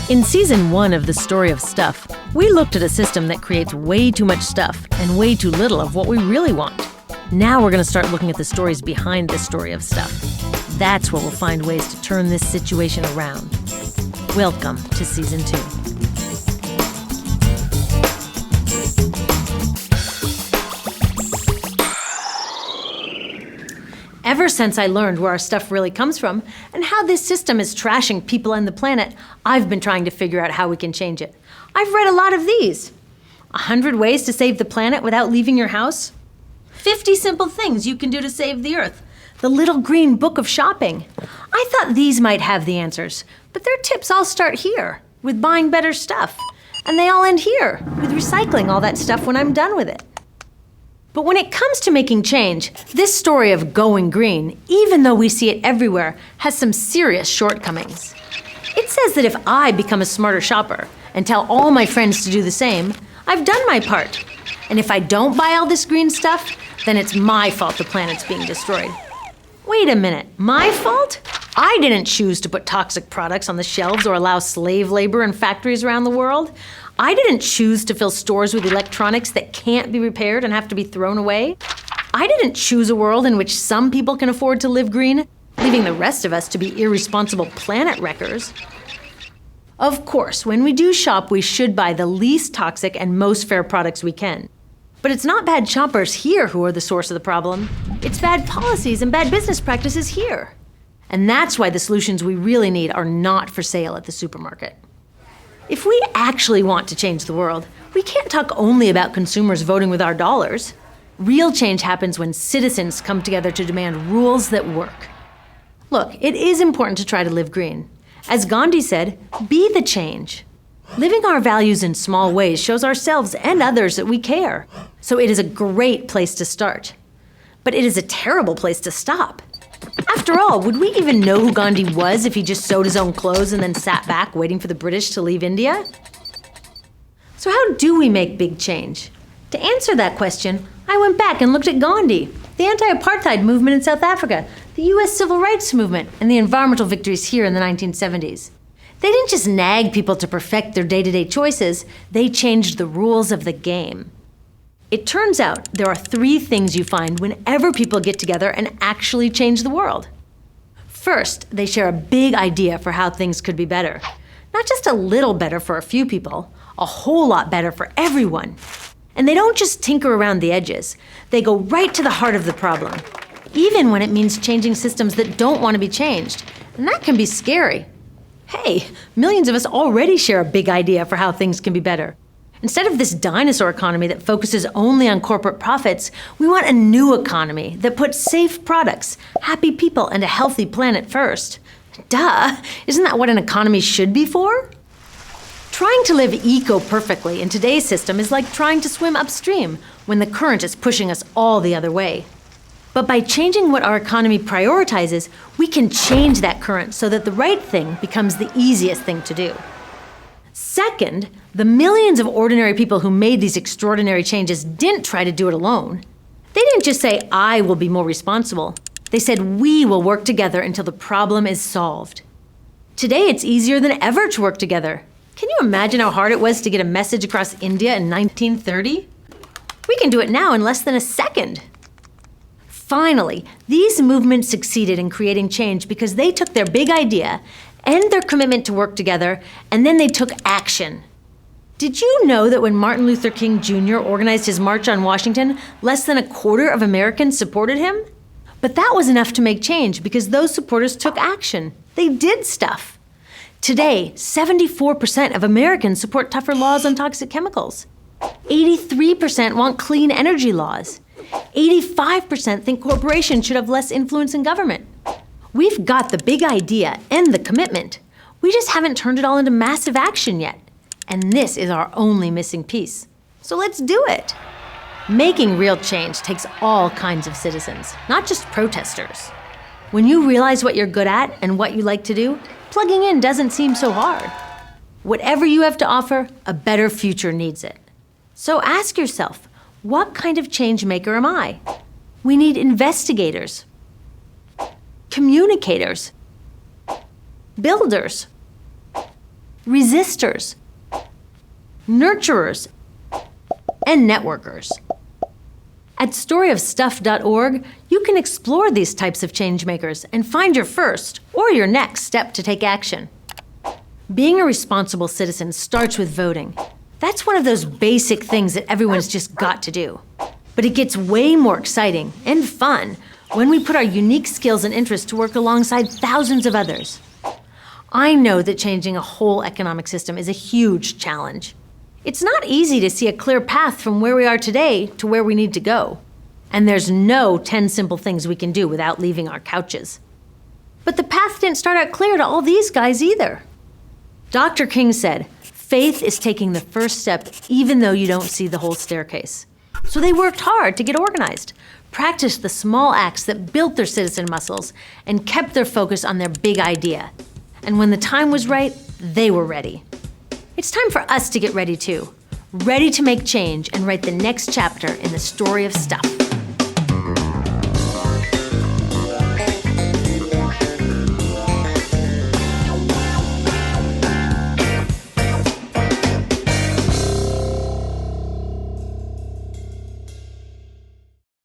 In Season 1 of The Story of Stuff, we looked at a system that creates way too much stuff and way too little of what we really want. Now we're going to start looking at the stories behind the story of stuff. That's where we'll find ways to turn this situation around. Welcome to Season 2. Ever since I learned where our stuff really comes from and how this system is trashing people and the planet, I've been trying to figure out how we can change it. I've read a lot of these. 100 ways to save the planet without leaving your house. 50 simple things you can do to save the Earth. The Little Green Book of Shopping. I thought these might have the answers, but their tips all start here, with buying better stuff. And they all end here, with recycling all that stuff when I'm done with it. But when it comes to making change, this story of going green, even though we see it everywhere, has some serious shortcomings. It says that if I become a smarter shopper and tell all my friends to do the same, I've done my part. And if I don't buy all this green stuff, then it's my fault the planet's being destroyed. Wait a minute, my fault? I didn't choose to put toxic products on the shelves or allow slave labor in factories around the world. I didn't choose to fill stores with electronics that can't be repaired and have to be thrown away. I didn't choose a world in which some people can afford to live green, leaving the rest of us to be irresponsible planet wreckers. Of course, when we do shop, we should buy the least toxic and most fair products we can. But it's not bad shoppers here who are the source of the problem. It's bad policies and bad business practices here. And that's why the solutions we really need are not for sale at the supermarket. If we actually want to change the world, we can't talk only about consumers voting with our dollars. Real change happens when citizens come together to demand rules that work. Look, it is important to try to live green. As Gandhi said, be the change. Living our values in small ways shows ourselves and others that we care. So it is a great place to start. But it is a terrible place to stop. After all, would we even know who Gandhi was if he just sewed his own clothes and then sat back waiting for the British to leave India? So how do we make big change? To answer that question, I went back and looked at Gandhi, the anti-apartheid movement in South Africa, the US civil rights movement, and the environmental victories here in the 1970s. They didn't just nag people to perfect their day-to-day choices, they changed the rules of the game. It turns out there are 3 things you find whenever people get together and actually change the world. First, they share a big idea for how things could be better. Not just a little better for a few people, a whole lot better for everyone. And they don't just tinker around the edges. They go right to the heart of the problem, even when it means changing systems that don't want to be changed. And that can be scary. Hey, millions of us already share a big idea for how things can be better. Instead of this dinosaur economy that focuses only on corporate profits, we want a new economy that puts safe products, happy people, and a healthy planet first. Duh! Isn't that what an economy should be for? Trying to live eco-perfectly in today's system is like trying to swim upstream when the current is pushing us all the other way. But by changing what our economy prioritizes, we can change that current so that the right thing becomes the easiest thing to do. Second, the millions of ordinary people who made these extraordinary changes didn't try to do it alone. They didn't just say, I will be more responsible. They said, we will work together until the problem is solved. Today, it's easier than ever to work together. Can you imagine how hard it was to get a message across India in 1930? We can do it now in less than a second. Finally, these movements succeeded in creating change because they took their big idea and their commitment to work together, and then they took action. Did you know that when Martin Luther King Jr. organized his March on Washington, less than a quarter of Americans supported him? But that was enough to make change because those supporters took action. They did stuff. Today, 74% of Americans support tougher laws on toxic chemicals. 83% want clean energy laws. 85% think corporations should have less influence in government. We've got the big idea and the commitment. We just haven't turned it all into massive action yet. And this is our only missing piece. So let's do it. Making real change takes all kinds of citizens, not just protesters. When you realize what you're good at and what you like to do, plugging in doesn't seem so hard. Whatever you have to offer, a better future needs it. So ask yourself, what kind of change maker am I? We need investigators, communicators, builders, resistors, nurturers, and networkers. At storyofstuff.org, you can explore these types of changemakers and find your first or your next step to take action. Being a responsible citizen starts with voting. That's one of those basic things that everyone's just got to do. But it gets way more exciting and fun when we put our unique skills and interests to work alongside thousands of others. I know that changing a whole economic system is a huge challenge. It's not easy to see a clear path from where we are today to where we need to go. And there's no 10 simple things we can do without leaving our couches. But the path didn't start out clear to all these guys either. Dr. King said, faith is taking the first step even though you don't see the whole staircase. So they worked hard to get organized, practiced the small acts that built their citizen muscles, and kept their focus on their big idea. And when the time was right, they were ready. It's time for us to get ready too. Ready to make change and write the next chapter in the story of stuff.